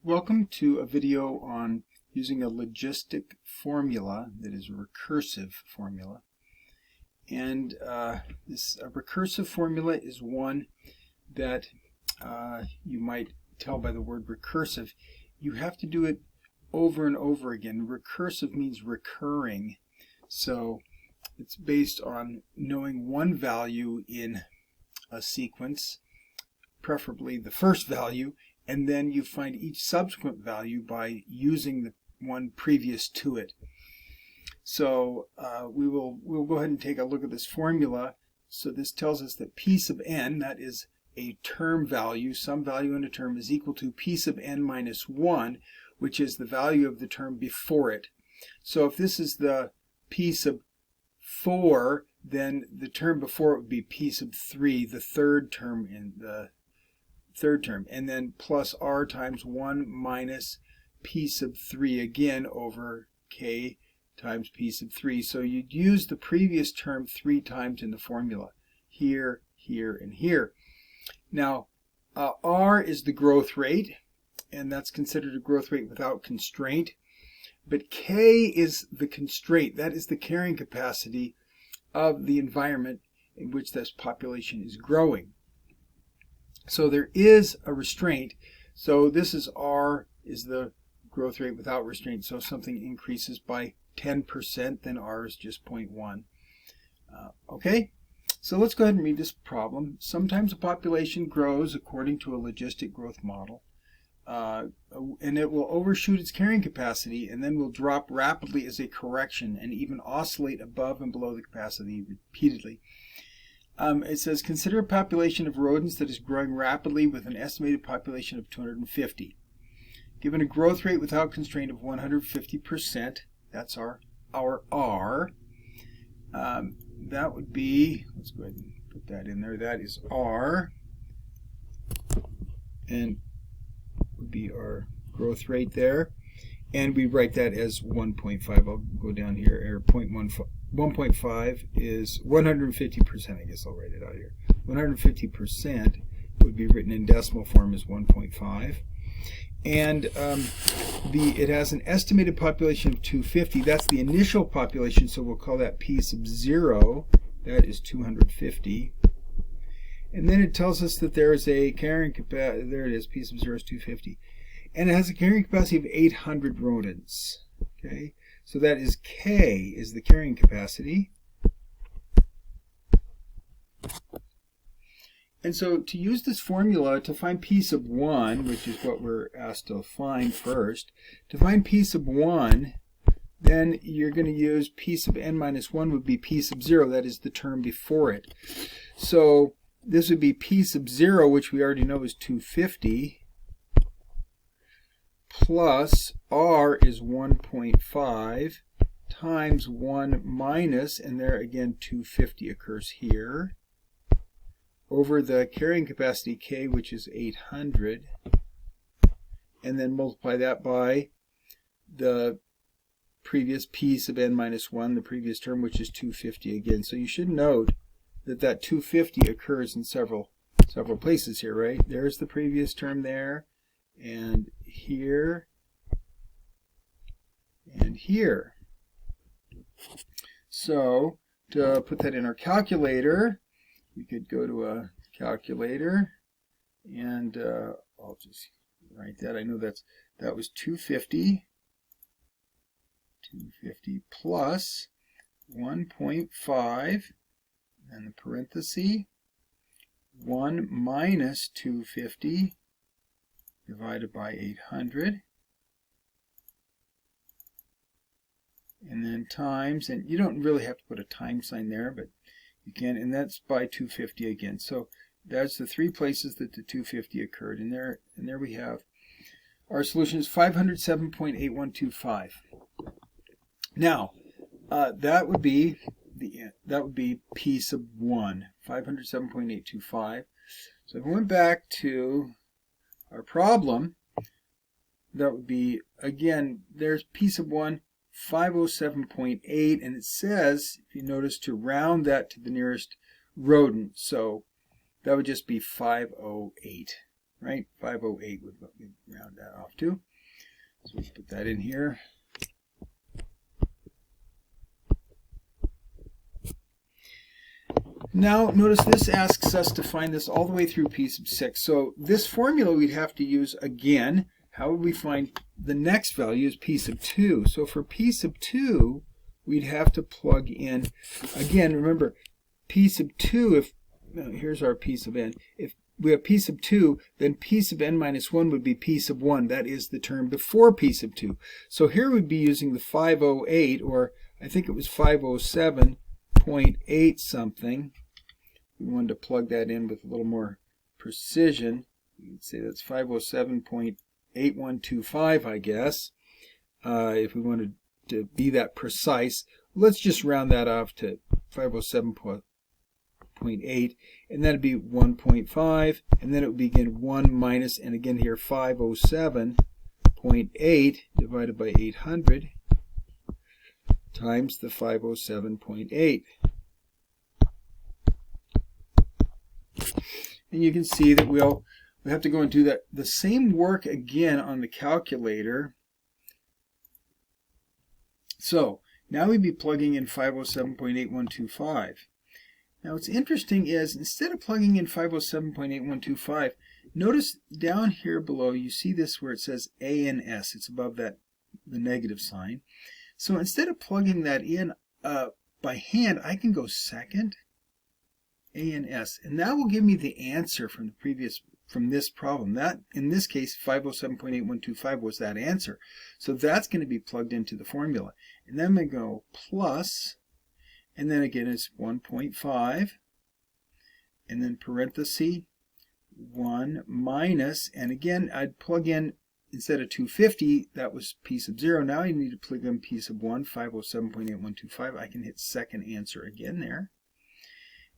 Welcome to a video on using a logistic formula that is a recursive formula. And this recursive formula is one that you might tell by the word recursive. You have to do it over and over again. Recursive means recurring. So it's based on knowing one value in a sequence, preferably the first value, and then you find each subsequent value by using the one previous to it. So we'll go ahead and take a look at this formula. So this tells us that p sub n, that is a term value, some value in a term, is equal to p sub n minus 1, which is the value of the term before it. So if this is the p sub 4, then the term before it would be p sub 3, the third term in the third term, and then plus r times 1 minus p sub 3 again over k times p sub 3. So you'd use the previous term 3 times in the formula, here, here, and here. Now r is the growth rate, and that's considered a growth rate without constraint, but k is the constraint. That is the carrying capacity of the environment in which this population is growing. So there is a restraint. So this is r is the growth rate without restraint. So if something increases by 10%, then r is just 0.1. Okay, so let's go ahead and read this problem. Sometimes a population grows according to a logistic growth model, and it will overshoot its carrying capacity and then will drop rapidly as a correction and even oscillate above and below the capacity repeatedly. It says, consider a population of rodents that is growing rapidly with an estimated population of 250. Given a growth rate without constraint of 150%, that's our R. That would be, let's go ahead and put that in there, that is R, and would be our growth rate there. And we write that as 1.5. I'll go down here, or 0.15. 1.5 is 150%, I guess I'll write it out here. 150% would be written in decimal form as 1.5. And it has an estimated population of 250. That's the initial population, so we'll call that p sub 0. That is 250. And then it tells us that there is a carrying capacity, there it is, p sub 0 is 250. And it has a carrying capacity of 800 rodents. Okay, so that is k is the carrying capacity. And so to use this formula to find p sub 1, which is what we're asked to find first, to find p sub 1, then you're going to use p sub n minus 1 would be p sub 0, that is the term before it. So this would be p sub 0, which we already know is 250, plus r is 1.5 times 1 minus, and there again 250 occurs here, over the carrying capacity k, which is 800, and then multiply that by the previous p sub n minus 1, the previous term, which is 250 again. So you should note that that 250 occurs in several places here, right? There's the previous term there, and here, and here. So to put that in our calculator, we could go to a calculator, and I'll just write that. I know that was 250 plus 1.5, and the parenthesis, 1 minus 250 divided by 800, and then times, and you don't really have to put a time sign there, but you can, and that's by 250 again. So that's the three places that the 250 occurred, and there we have our solution is 507.8125. Now that would be p sub 1, 507.825. So if we went back to our problem, that would be, again, there's p sub 1, 507.8, and it says, if you notice, to round that to the nearest rodent. So that would just be 508, right? 508 would round that off. have to. So let's put that in here. Now, notice this asks us to find this all the way through p sub 6. So this formula we'd have to use again. How would we find the next value is p sub 2. So for p sub 2, we'd have to plug in, again, remember, p sub 2, if, here's our p sub n. If we have p sub 2, then p sub n minus 1 would be p sub 1. That is the term before p sub 2. So here we'd be using the 508, or I think it was 507.8 something. We wanted to plug that in with a little more precision. We'd say that's 507.8125, I guess, if we wanted to be that precise. Let's just round that off to 507.8, and then it'd be 1.5, and then it would be again 1 minus, and again here 507.8 divided by 800 times the 507.8. And you can see that we have to go and do the same work again on the calculator. So now we'd be plugging in 507.8125. Now what's interesting is instead of plugging in 507.8125, notice down here below you see this where it says A and S. It's above that the negative sign. So instead of plugging that in by hand, I can go second, A and S, and that will give me the answer from this problem. That, in this case, 507.8125 was that answer. So that's going to be plugged into the formula. And then we go plus, and then again it's 1.5, and then parenthesis 1 minus, and again I'd plug in, instead of 250, that was p sub 0. Now I need to plug in p sub 1, 507.8125. I can hit second answer again there,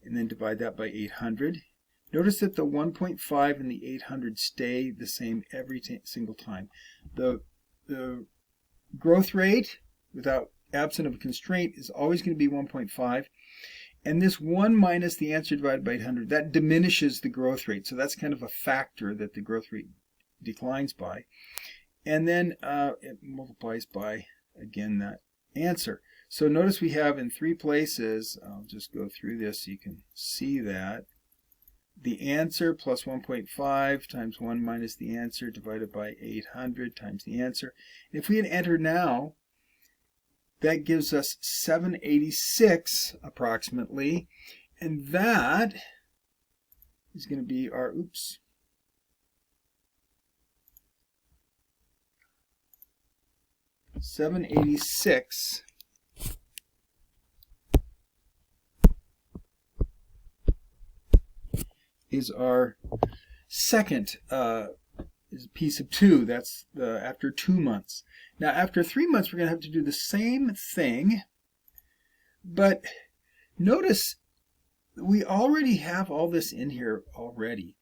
and then divide that by 800. Notice that the 1.5 and the 800 stay the same every single time. The growth rate, without absent of a constraint, is always going to be 1.5. And this 1 minus the answer divided by 800, that diminishes the growth rate. So that's kind of a factor that the growth rate declines by. And then it multiplies by, again, that answer. So notice we have in 3 places, I'll just go through this so you can see that, the answer plus 1.5 times 1 minus the answer divided by 800 times the answer. If we had entered now, that gives us 786 approximately, and that is going to be our, 786 is our second is p sub 2. That's after 2 months. Now after 3 months we're going to have to do the same thing, but notice we already have all this in here already,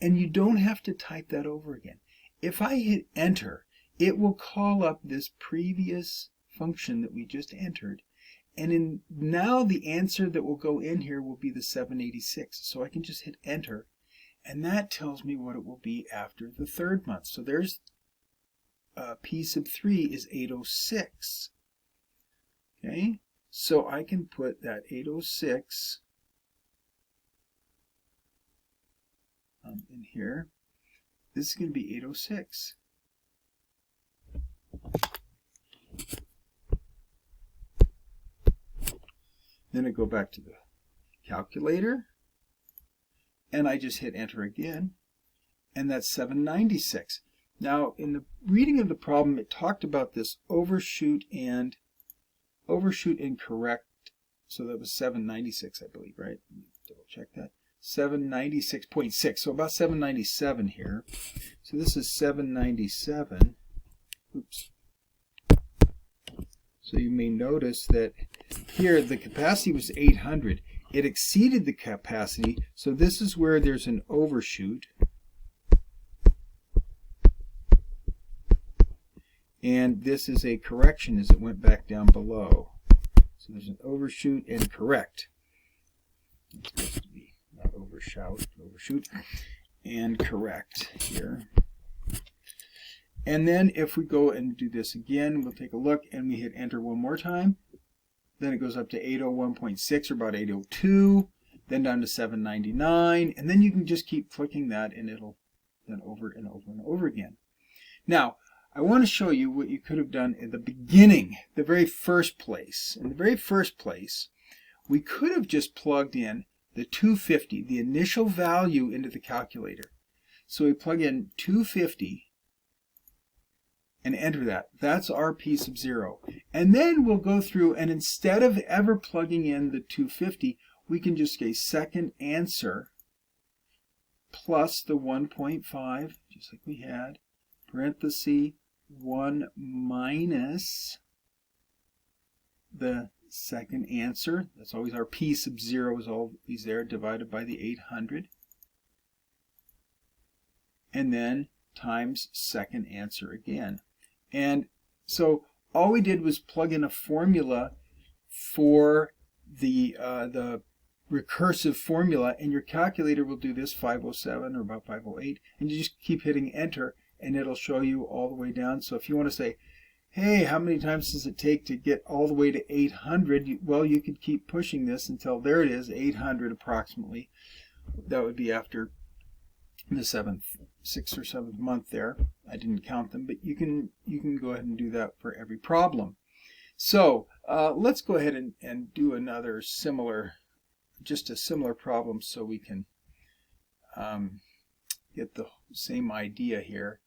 and you don't have to type that over again. If I hit enter, it will call up this previous function that we just entered, and now the answer that will go in here will be the 786. So I can just hit enter, and that tells me what it will be after the 3rd month. So there's p sub 3 is 806. Okay, so I can put that 806 in here. This is going to be 806. Then I go back to the calculator, and I just hit enter again, and that's 796. Now, in the reading of the problem, it talked about this overshoot and correct. So that was 796, I believe, right? Let me double check that. 796.6. So about 797 here. So this is 797. Oops. So you may notice that here the capacity was 800. It exceeded the capacity, so this is where there's an overshoot. And this is a correction as it went back down below. So there's an overshoot and correct. It's supposed to be not overshoot and correct here. And then if we go and do this again, we'll take a look and we hit enter one more time. Then it goes up to 801.6 or about 802, then down to 799, and then you can just keep clicking that and it'll then over and over and over again. Now, I want to show you what you could have done in the beginning, the very first place. In the very first place, we could have just plugged in the 250, the initial value, into the calculator. So we plug in 250 and enter that. That's our P sub 0. And then we'll go through, and instead of ever plugging in the 250, we can just say second answer plus the 1.5, just like we had, parenthesis 1 minus the second answer. That's always our P sub 0 is always there, divided by the 800. And then times second answer again. And so all we did was plug in a formula for the recursive formula, and your calculator will do this, 507 or about 508, and you just keep hitting enter and it'll show you all the way down. So if you want to say, hey, how many times does it take to get all the way to 800? Well, you could keep pushing this until there it is, 800 approximately. That would be after the 6th or 7th month there. I didn't count them, but you can go ahead and do that for every problem. So let's go ahead and do another similar, just a similar problem so we can get the same idea here.